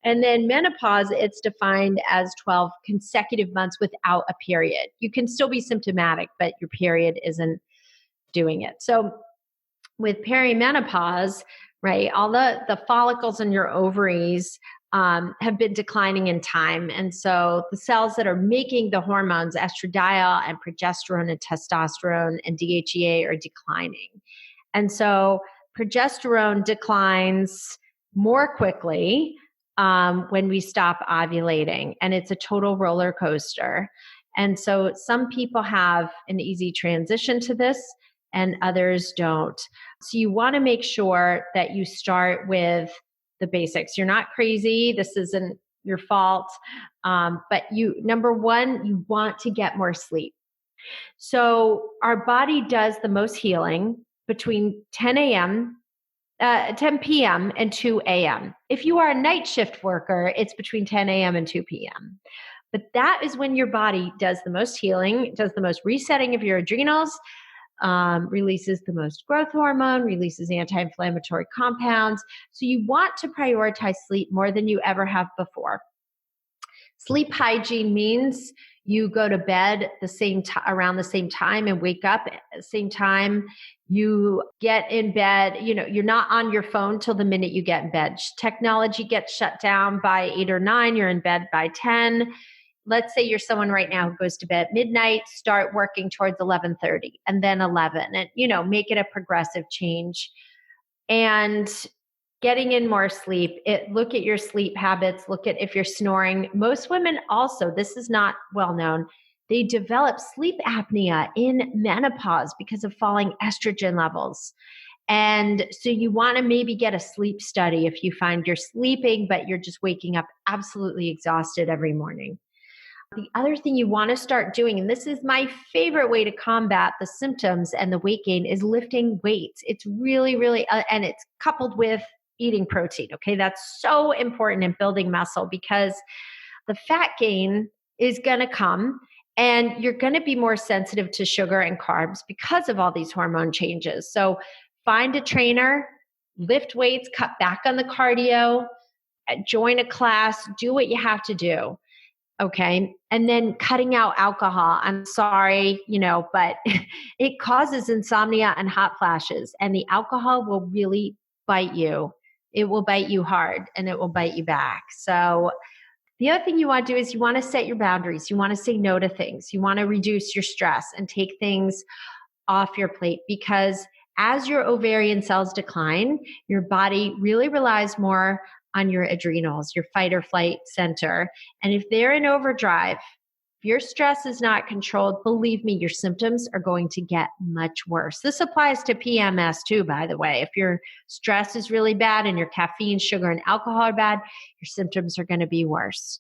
C: And then menopause, it's defined as 12 consecutive months without a period. You can still be symptomatic, but your period isn't doing it. So with perimenopause, right, all the follicles in your ovaries have been declining in time. And so the cells that are making the hormones, estradiol and progesterone and testosterone and DHEA, are declining. And so progesterone declines more quickly when we stop ovulating, and it's a total roller coaster. And so some people have an easy transition to this and others don't. So you want to make sure that you start with the basics. You're not crazy. This isn't your fault. But number one, you want to get more sleep. So our body does the most healing between 10 p.m. and 2 a.m. If you are a night shift worker, it's between 10 a.m. and 2 p.m. But that is when your body does the most healing, does the most resetting of your adrenals, releases the most growth hormone, releases anti-inflammatory compounds. So you want to prioritize sleep more than you ever have before. Sleep hygiene means you go to bed around the same time and wake up at the same time. You get in bed, you're not on your phone till the minute you get in bed. Technology gets shut down by 8 or 9, you're in bed by 10. Let's say you're someone right now who goes to bed at midnight, start working towards 11:30 and then 11, and, make it a progressive change. And getting in more sleep, look at your sleep habits, look at if you're snoring. Most women also, this is not well known, they develop sleep apnea in menopause because of falling estrogen levels. And so you want to maybe get a sleep study if you find you're sleeping, but you're just waking up absolutely exhausted every morning. The other thing you want to start doing, and this is my favorite way to combat the symptoms and the weight gain, is lifting weights. It's really, really, and it's coupled with eating protein. Okay. That's so important in building muscle because the fat gain is going to come and you're going to be more sensitive to sugar and carbs because of all these hormone changes. So find a trainer, lift weights, cut back on the cardio, join a class, do what you have to do. Okay. And then cutting out alcohol. I'm sorry, but it causes insomnia and hot flashes, and the alcohol will really bite you. It will bite you hard and it will bite you back. So the other thing you want to do is you want to set your boundaries. You want to say no to things. You want to reduce your stress and take things off your plate, because as your ovarian cells decline, your body really relies more on your adrenals, your fight or flight center. And if they're in overdrive, if your stress is not controlled, believe me, your symptoms are going to get much worse. This applies to PMS too, by the way. If your stress is really bad and your caffeine, sugar, and alcohol are bad, your symptoms are going to be worse.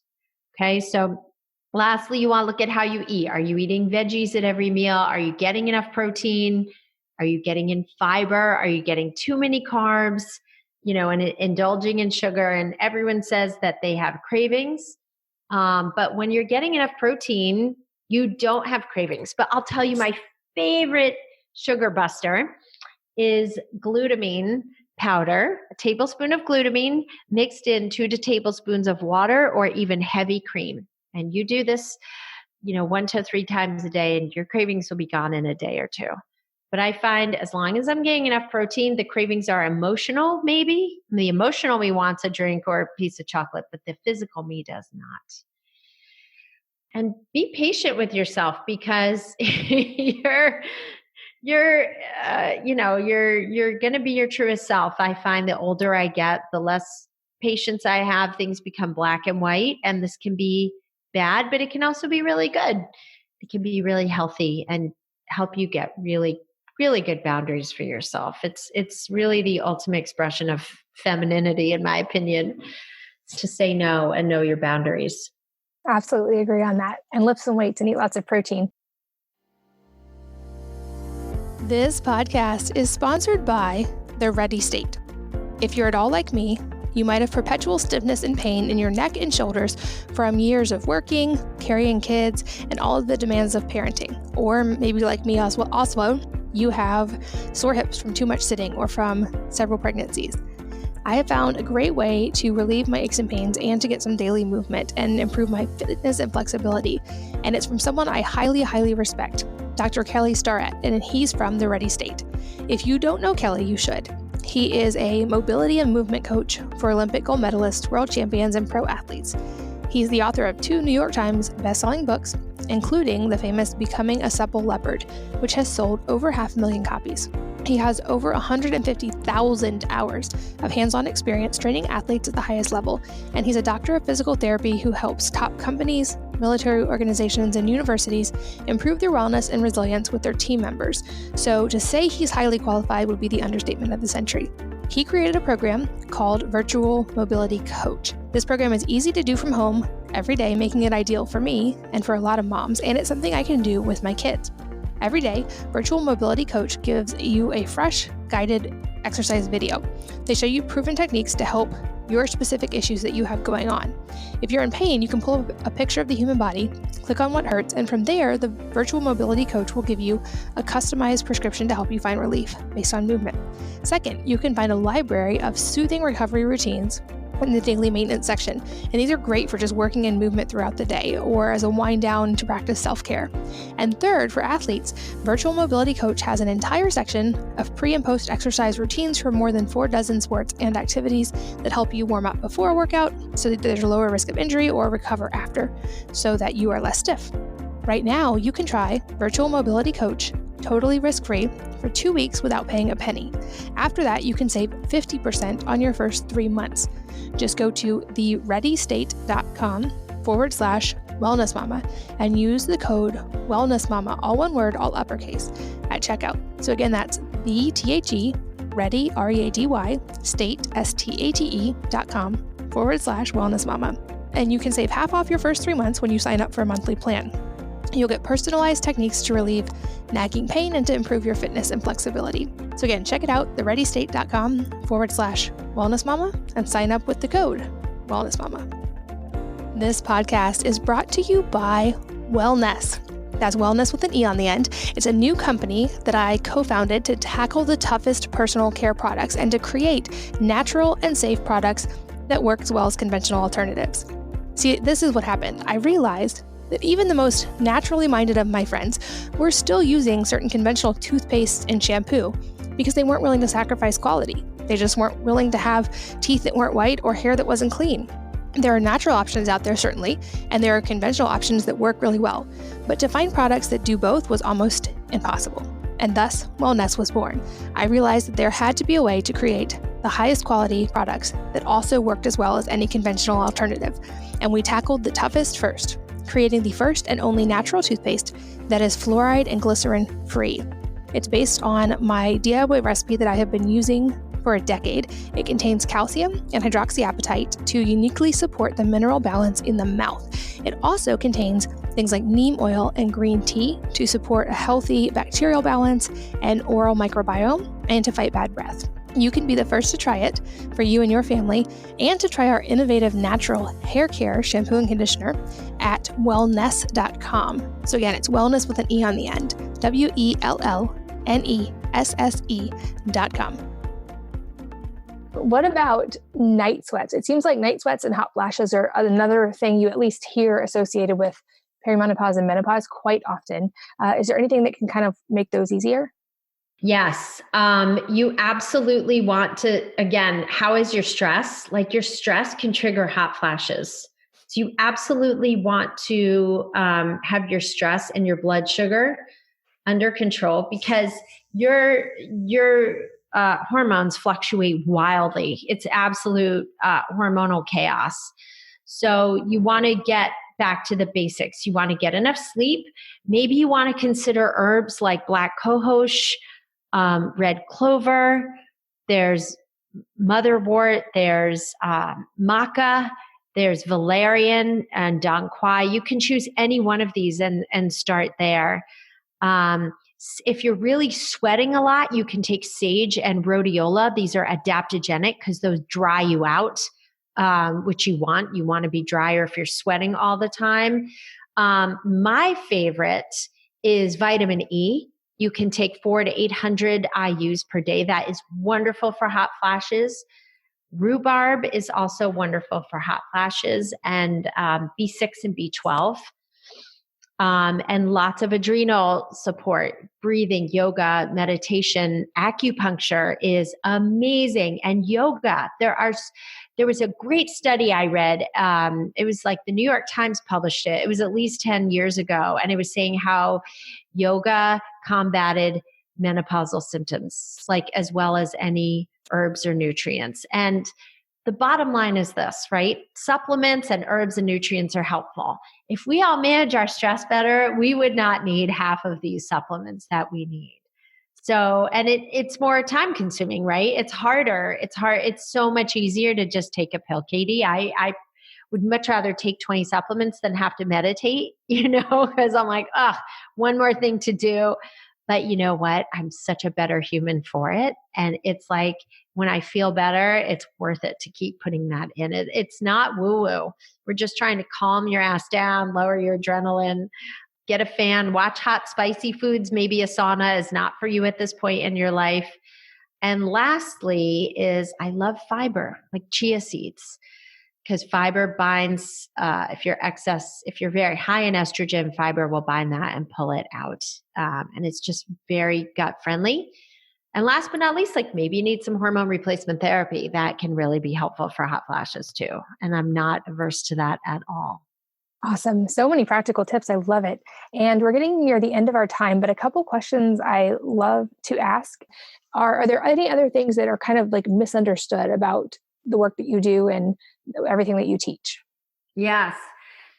C: Okay, so lastly, you want to look at how you eat. Are you eating veggies at every meal? Are you getting enough protein? Are you getting in fiber? Are you getting too many carbs? And indulging in sugar. And everyone says that they have cravings. But when you're getting enough protein, you don't have cravings. But I'll tell you, my favorite sugar buster is glutamine powder, a tablespoon of glutamine mixed in 2 tablespoons of water or even heavy cream. And you do this, 1 to 3 times a day, and your cravings will be gone in a day or two. But I find as long as I'm getting enough protein, the cravings are emotional, maybe. The emotional me wants a drink or a piece of chocolate, but the physical me does not. And be patient with yourself, because you're going to be your truest self. I find the older I get, the less patience I have. Things become black and white, and this can be bad, but it can also be really good. It can be really healthy and help you get really good boundaries for yourself. It's really the ultimate expression of femininity, in my opinion, to say no and know your boundaries.
B: Absolutely agree on that. And lift some weights and eat lots of protein. This podcast is sponsored by the Ready State. If you're at all like me, you might have perpetual stiffness and pain in your neck and shoulders from years of working, carrying kids, and all of the demands of parenting. Or maybe like me also, you have sore hips from too much sitting or from several pregnancies. I have found a great way to relieve my aches and pains and to get some daily movement and improve my fitness and flexibility. And it's from someone I highly, highly respect, Dr. Kelly Starrett, and he's from the Ready State. If you don't know Kelly, you should. He is a mobility and movement coach for Olympic gold medalists, world champions, and pro athletes. He's the author of 2 New York Times best-selling books, including the famous Becoming a Supple Leopard, which has sold over 500,000 copies. He has over 150,000 hours of hands-on experience training athletes at the highest level, and he's a doctor of physical therapy who helps top companies, military organizations, and universities improve their wellness and resilience with their team members. So to say he's highly qualified would be the understatement of the century. He created a program called Virtual Mobility Coach. This program is easy to do from home every day, making it ideal for me and for a lot of moms, and it's something I can do with my kids. Every day, Virtual Mobility Coach gives you a fresh, guided exercise video. They show you proven techniques to help your specific issues that you have going on. If you're in pain, you can pull up a picture of the human body, click on what hurts, and from there, the Virtual Mobility Coach will give you a customized prescription to help you find relief based on movement. Second, you can find a library of soothing recovery routines in the daily maintenance section, and these are great for just working in movement throughout the day or as a wind down to practice self-care. And third, for athletes, Virtual Mobility Coach has an entire section of pre and post exercise routines for more than 4 dozen sports and activities that help you warm up before a workout so that there's a lower risk of injury or recover after so that you are less stiff. Right now, you can try Virtual Mobility Coach totally risk-free for 2 weeks without paying a penny. After that, you can save 50% on your first 3 months. Just go to thereadystate.com/wellnessmama and use the code wellnessmama, all one word, all uppercase, at checkout. So again, that's ready, R-E-A-D-Y, state, STATE.com/wellnessmama. And you can save half off your first 3 months when you sign up for a monthly plan. You'll get personalized techniques to relieve nagging pain and to improve your fitness and flexibility. So again, check it out, thereadystate.com/wellnessmama, and sign up with the code wellnessmama. This podcast is brought to you by Wellness. That's wellness with an E on the end. It's a new company that I co-founded to tackle the toughest personal care products and to create natural and safe products that work as well as conventional alternatives. See, this is what happened. I realized that even the most naturally minded of my friends were still using certain conventional toothpaste and shampoo because they weren't willing to sacrifice quality. They just weren't willing to have teeth that weren't white or hair that wasn't clean. There are natural options out there, certainly, and there are conventional options that work really well. But to find products that do both was almost impossible. And thus, Wellness was born. I realized that there had to be a way to create the highest quality products that also worked as well as any conventional alternative. And we tackled the toughest first, creating the first and only natural toothpaste that is fluoride and glycerin free. It's based on my DIY recipe that I have been using for a decade. It contains calcium and hydroxyapatite to uniquely support the mineral balance in the mouth. It also contains things like neem oil and green tea to support a healthy bacterial balance and oral microbiome and to fight bad breath. You can be the first to try it for you and your family and to try our innovative natural hair care shampoo and conditioner at wellness.com. So again, it's wellness with an E on the end, WELLNESSE.com. What about night sweats? It seems like night sweats and hot flashes are another thing you at least hear associated with perimenopause and menopause quite often. Is there anything that can kind of make those easier?
C: Yes. You absolutely want to, again, how is your stress? Like your stress can trigger hot flashes. So you absolutely want to have your stress and your blood sugar under control because your hormones fluctuate wildly. It's absolute hormonal chaos. So you want to get back to the basics. You want to get enough sleep. Maybe you want to consider herbs like black cohosh, red clover, there's motherwort, there's maca, there's valerian and dong quai. You can choose any one of these and start there. If you're really sweating a lot, you can take sage and rhodiola. These are adaptogenic because those dry you out, which you want. You want to be drier if you're sweating all the time. My favorite is vitamin E. You can take 400 to 800 IUs per day. That is wonderful for hot flashes. Rhubarb is also wonderful for hot flashes, and B6 and B12. And lots of adrenal support, breathing, yoga, meditation, acupuncture is amazing. And yoga, there was a great study I read. It was like the New York Times published it. It was at least 10 years ago. And it was saying how yoga combated menopausal symptoms, like as well as any herbs or nutrients. And the bottom line is this, right? Supplements and herbs and nutrients are helpful. If we all manage our stress better, we would not need half of these supplements that we need. So, and it's more time consuming, right? It's harder. It's hard. It's so much easier to just take a pill, Katie. I would much rather take 20 supplements than have to meditate, because I'm like, one more thing to do. But you know what? I'm such a better human for it. And it's like, when I feel better, it's worth it to keep putting that in. It's not woo-woo. We're just trying to calm your ass down, lower your adrenaline, get a fan, watch hot, spicy foods. Maybe a sauna is not for you at this point in your life. And lastly is I love fiber, like chia seeds, because fiber binds, if you're very high in estrogen, fiber will bind that and pull it out. And it's just very gut friendly. And last but not least, like maybe you need some hormone replacement therapy. That can really be helpful for hot flashes too. And I'm not averse to that at all.
B: Awesome. So many practical tips. I love it. And we're getting near the end of our time, but a couple questions I love to ask are there any other things that are kind of like misunderstood about the work that you do and everything that you teach?
C: Yes.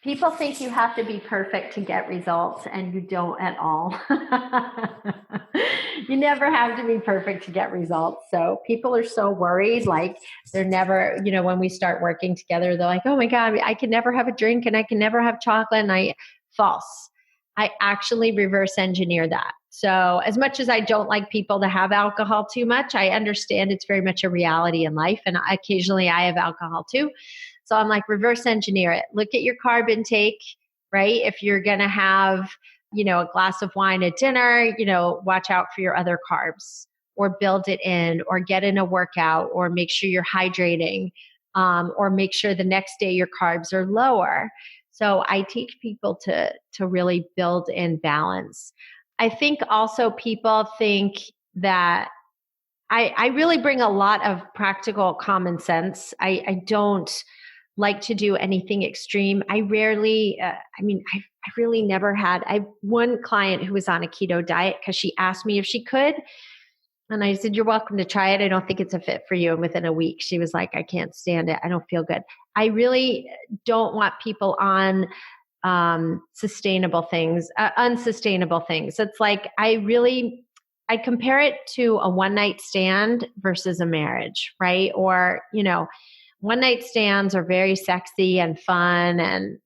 C: People think you have to be perfect to get results, and you don't at all. You never have to be perfect to get results. So people are so worried, like they're never, when we start working together, they're like, oh my God, I can never have a drink and I can never have chocolate. And false. I actually reverse engineer that. So as much as I don't like people to have alcohol too much, I understand it's very much a reality in life. And occasionally I have alcohol too. So I'm like, reverse engineer it. Look at your carb intake, right? If you're going to have, a glass of wine at dinner, watch out for your other carbs, or build it in, or get in a workout, or make sure you're hydrating, or make sure the next day your carbs are lower. So I teach people to really build in balance. I think also people think that I really bring a lot of practical common sense. I don't like to do anything extreme. I rarely, I really never had. I have one client who was on a keto diet because she asked me if she could. And I said, you're welcome to try it. I don't think it's a fit for you. And within a week, she was like, I can't stand it. I don't feel good. I really don't want people on unsustainable things. It's like, I compare it to a one night stand versus a marriage, right? Or, one night stands are very sexy and fun, and,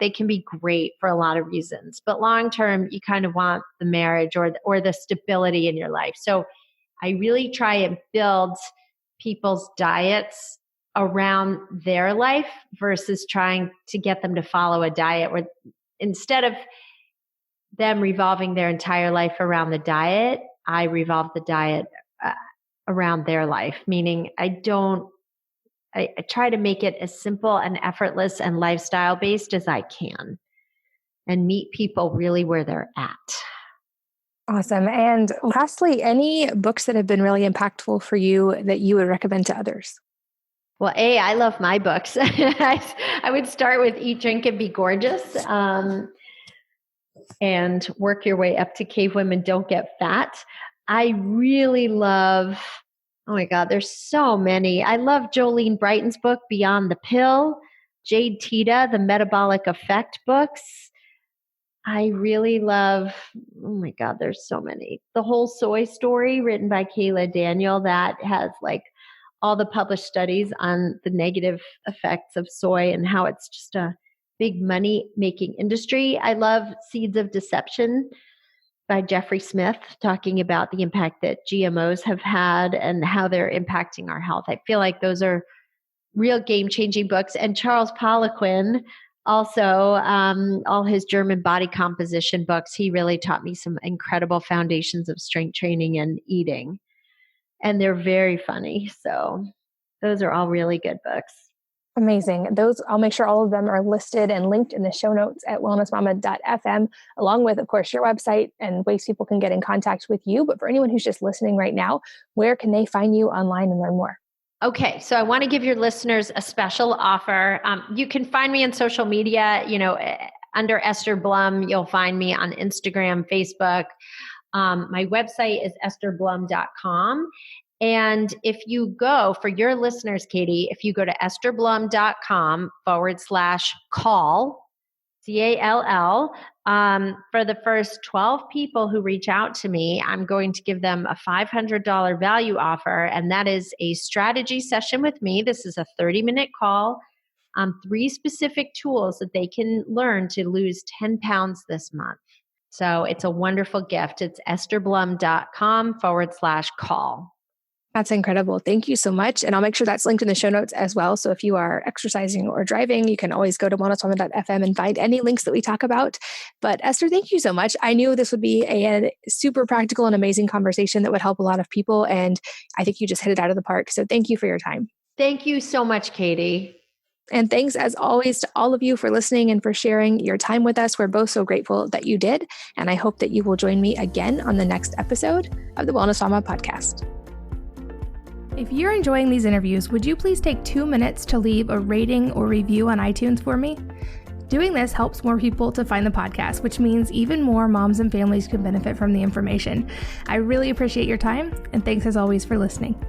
C: they can be great for a lot of reasons, but long-term, you kind of want the marriage or the stability in your life. So I really try and build people's diets around their life versus trying to get them to follow a diet where instead of them revolving their entire life around the diet, I revolve the diet around their life, meaning I try to make it as simple and effortless and lifestyle based as I can and meet people really where they're at.
B: Awesome. And lastly, any books that have been really impactful for you that you would recommend to others?
C: Well, I love my books. I would start with Eat, Drink, and Be Gorgeous, and work your way up to Cave Women Don't Get Fat. I really love, oh my God, there's so many. I love Jolene Brighton's book, Beyond the Pill, Jade Teta, the Metabolic Effect books. I really love, oh my God, there's so many. The Whole Soy Story, written by Kayla Daniel, that has like all the published studies on the negative effects of soy and how it's just a big money-making industry. I love Seeds of Deception by Jeffrey Smith, talking about the impact that GMOs have had and how they're impacting our health. I feel like those are real game-changing books. And Charles Poliquin, also, all his German body composition books, he really taught me some incredible foundations of strength training and eating. And they're very funny. So Those are all really good books.
B: Amazing. Those, I'll make sure all of them are listed and linked in the show notes at wellnessmama.fm, along with, of course, your website and ways people can get in contact with you. But for anyone who's just listening right now, where can they find you online and learn more?
C: Okay, so I want to give your listeners a special offer. You can find me on social media, under Esther Blum. You'll find me on Instagram, Facebook. My website is estherblum.com. And if you go, for your listeners, Katie, if you go to estherblum.com/call, CALL, for the first 12 people who reach out to me, I'm going to give them a $500 value offer. And that is a strategy session with me. This is a 30-minute call, 3 specific tools that they can learn to lose 10 pounds this month. So it's a wonderful gift. It's estherblum.com/call.
B: That's incredible. Thank you so much. And I'll make sure that's linked in the show notes as well. So if you are exercising or driving, you can always go to wellnessmama.fm and find any links that we talk about. But Esther, thank you so much. I knew this would be a super practical and amazing conversation that would help a lot of people. And I think you just hit it out of the park. So thank you for your time.
C: Thank you so much, Katie.
B: And thanks, as always, to all of you for listening and for sharing your time with us. We're both so grateful that you did. And I hope that you will join me again on the next episode of the Wellness Mama podcast. If you're enjoying these interviews, would you please take 2 minutes to leave a rating or review on iTunes for me? Doing this helps more people to find the podcast, which means even more moms and families can benefit from the information. I really appreciate your time, and thanks as always for listening.